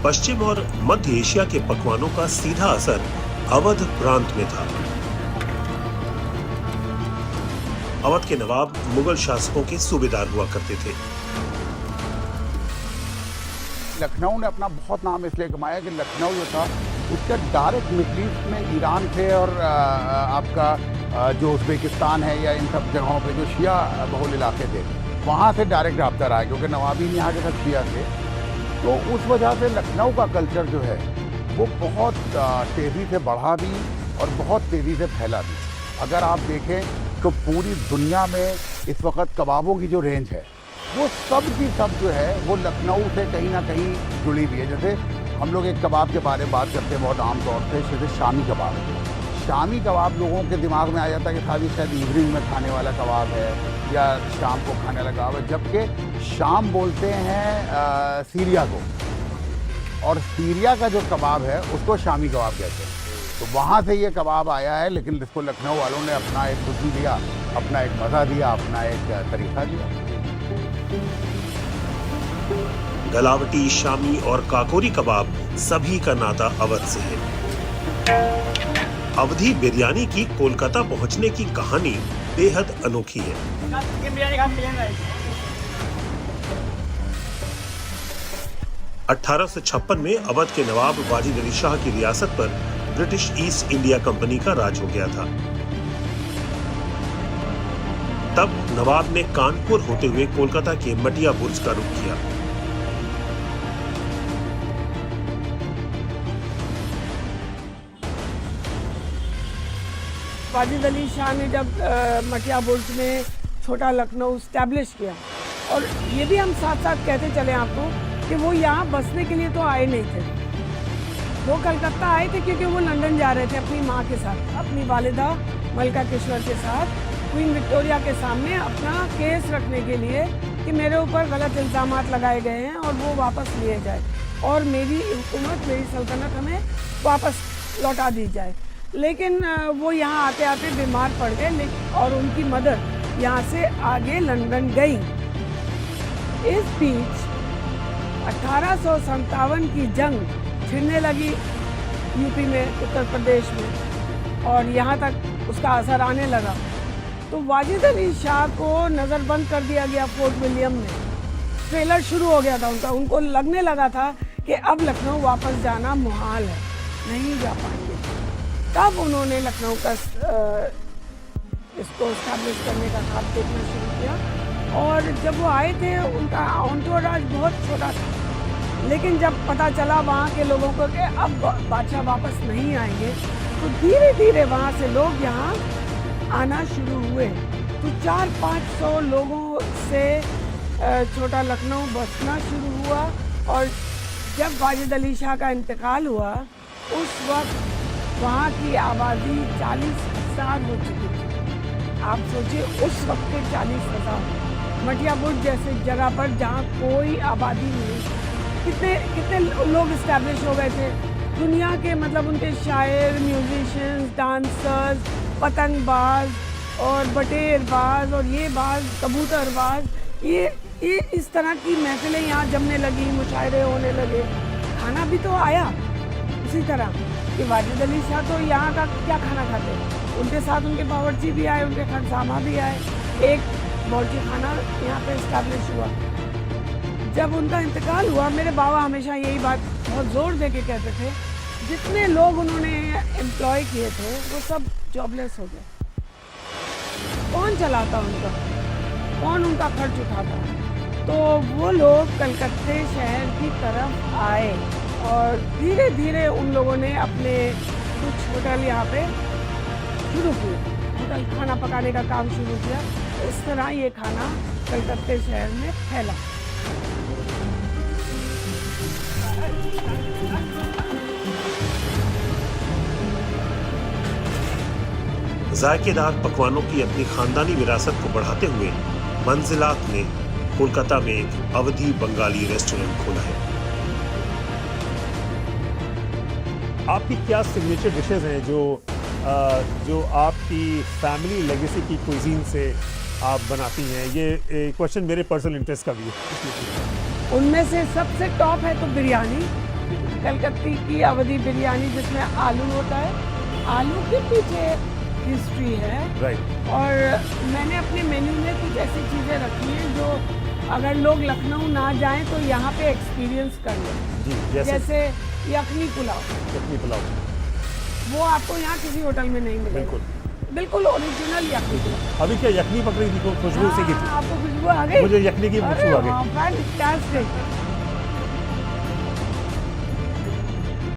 पश्चिम और मध्य एशिया के पकवानों का सीधा असर अवध प्रांत में था। अवध के नवाब मुगल शासकों के सूबेदार हुआ करते थे। लखनऊ ने अपना बहुत नाम इसलिए कमाया कि लखनऊ जो था उसका डायरेक्ट मिडल ईस्ट में ईरान थे और आपका जो उज़्बेकिस्तान है या इन सब जगहों पे जो शिया बहुल इलाके थे वहाँ से डायरेक्ट रब्ता रहा, क्योंकि नवाबीन यहाँ के सब शिया थे। तो उस वजह से लखनऊ का कल्चर जो है वो बहुत तेज़ी से बढ़ा भी और बहुत तेज़ी से फैला भी। अगर आप देखें तो पूरी दुनिया में इस वक्त कबाबों की जो रेंज है वो सब की सब जो है वो लखनऊ से कहीं ना कहीं जुड़ी हुई है। जैसे हम लोग एक कबाब के बारे में बात करते हैं बहुत आम तौर पे, जैसे शामी कबाब। शामी कबाब लोगों के दिमाग में आ जाता है कि साहब शायद इवनिंग में खाने वाला कबाब है या शाम को खाने वाला कबाब है, जबकि शाम बोलते हैं सीरिया को, और सीरिया का जो कबाब है उसको शामी कबाब कहते हैं। तो वहाँ से ये कबाब आया है, लेकिन इसको लखनऊ वालों ने अपना एक खुशी दिया, अपना एक मज़ा दिया, अपना एक तरीका दिया। गलावटी, शामी और काकोरी कबाब सभी का नाता अवध से है। अवधी बिरयानी की कोलकाता पहुंचने की कहानी बेहद अनोखी है। 1856 में अवध के नवाब वाजिद अली शाह की रियासत पर ब्रिटिश ईस्ट इंडिया कंपनी का राज हो गया था। तब नवाब ने कानपुर होते हुए कोलकाता के मटिया बुर्ज का रुख किया। वाजिद अली शाह ने जब मटिया बुर्ज में छोटा लखनऊ स्टैब्लिश किया, और ये भी हम साथ साथ कहते चले आपको कि वो यहाँ बसने के लिए तो आए नहीं थे, वो कलकत्ता आए थे क्योंकि वो लंदन जा रहे थे अपनी माँ के साथ, अपनी वालिदा मलका केशवर के साथ क्वीन विक्टोरिया के सामने अपना केस रखने के लिए कि मेरे ऊपर गलत इल्ज़ामात लगाए गए हैं और वो वापस लिए जाए और मेरी हुकूमत, मेरी सल्तनत हमें वापस लौटा दी जाए। लेकिन वो यहाँ आते आते बीमार पड़ गए और उनकी मदर यहाँ से आगे लंदन गई। इस बीच 1857 की जंग छिड़ने लगी यूपी में, उत्तर प्रदेश में, और यहाँ तक उसका असर आने लगा। तो वाजिद अली शाह को नज़रबंद कर दिया गया फोर्ट विलियम में। फेलर शुरू हो गया था उनको लगने लगा था कि अब लखनऊ वापस जाना मुहाल है, नहीं जा पाएंगे। तब उन्होंने लखनऊ का इसको एस्टैब्लिश करने का खाब देखना शुरू किया, और जब वो आए थे उनका एंटोराज बहुत छोटा था, लेकिन जब पता चला वहाँ के लोगों को कि अब बादशाह वापस नहीं आएंगे, तो धीरे धीरे वहाँ से लोग यहाँ आना शुरू हुए। तो 400-500 लोगों से छोटा लखनऊ बसना शुरू हुआ, और जब वाजिद अली शाह का इंतकाल हुआ उस वक्त वहाँ की आबादी 40,000 हो चुकी थी। आप सोचिए उस वक्त के 40,000 मटिया बुर्ज जैसे जगह पर जहाँ कोई आबादी नहीं, कितने लोग इस्टेब्लिश हो गए थे दुनिया के, मतलब उनके शायर, म्यूजिशियंस, डांसर्स, पतंगबाज और बटेरबाज और ये बाज, कबूतरबाज, ये इस तरह की महफिलें यहाँ जमने लगी, मुशायरे होने लगे। खाना भी तो आया उसी तरह कि वाजिद अली शाह तो यहाँ का क्या खाना खाते, उनके साथ उनके बावर्ची भी आए, उनके खानसामा भी आए, एक बावर्ची खाना यहाँ पे इस्टेब्लिश हुआ। जब उनका इंतकाल हुआ, मेरे बाबा हमेशा यही बात बहुत ज़ोर दे के कहते थे, जितने लोग उन्होंने एम्प्लॉय किए थे वो सब जॉबलेस हो गए। कौन चलाता उनका, कौन उनका खर्च उठाता? तो वो लोग कलकत्ते शहर की तरफ आए और धीरे धीरे उन लोगों ने अपने कुछ होटल यहाँ पे शुरू किए, होटल खाना पकाने का काम शुरू किया। इस तरह ये खाना कलकत्ते शहर में फैला। जायकेदार पकवानों की अपनी खानदानी विरासत को बढ़ाते हुए मंजिलात ने कोलकाता में एक अवधी बंगाली रेस्टोरेंट खोला है। आपकी क्या सिग्नेचर डिशेस हैं जो आपकी फैमिली लेगेसी की कुजीन से आप बनाती हैं? ये क्वेश्चन मेरे पर्सनल इंटरेस्ट का भी है। उनमें से सबसे टॉप है तो बिरयानी, कलकत्ती की अवधी बिरयानी जिसमें आलू होता है, आलू के पीछे हिस्ट्री है। राइट। और मैंने अपने मेन्यू में कुछ ऐसी चीज़ें रखी हैं जो अगर लोग लखनऊ ना जाएं तो यहाँ पे एक्सपीरियंस कर लें। जी, जैसे यखनी पुलाव, यखनी पुलाव, वो आपको यहाँ किसी होटल में नहीं मिलेगा। बिल्कुल बिल्कुल ओरिजिनल यखनी पुलाव। अभी क्या यखनी पक रही थी, खुशबू सी की थी, आपको खुशबू आ गई? मुझे यखनी की खुशबू आ गई। फैंटास्टिक।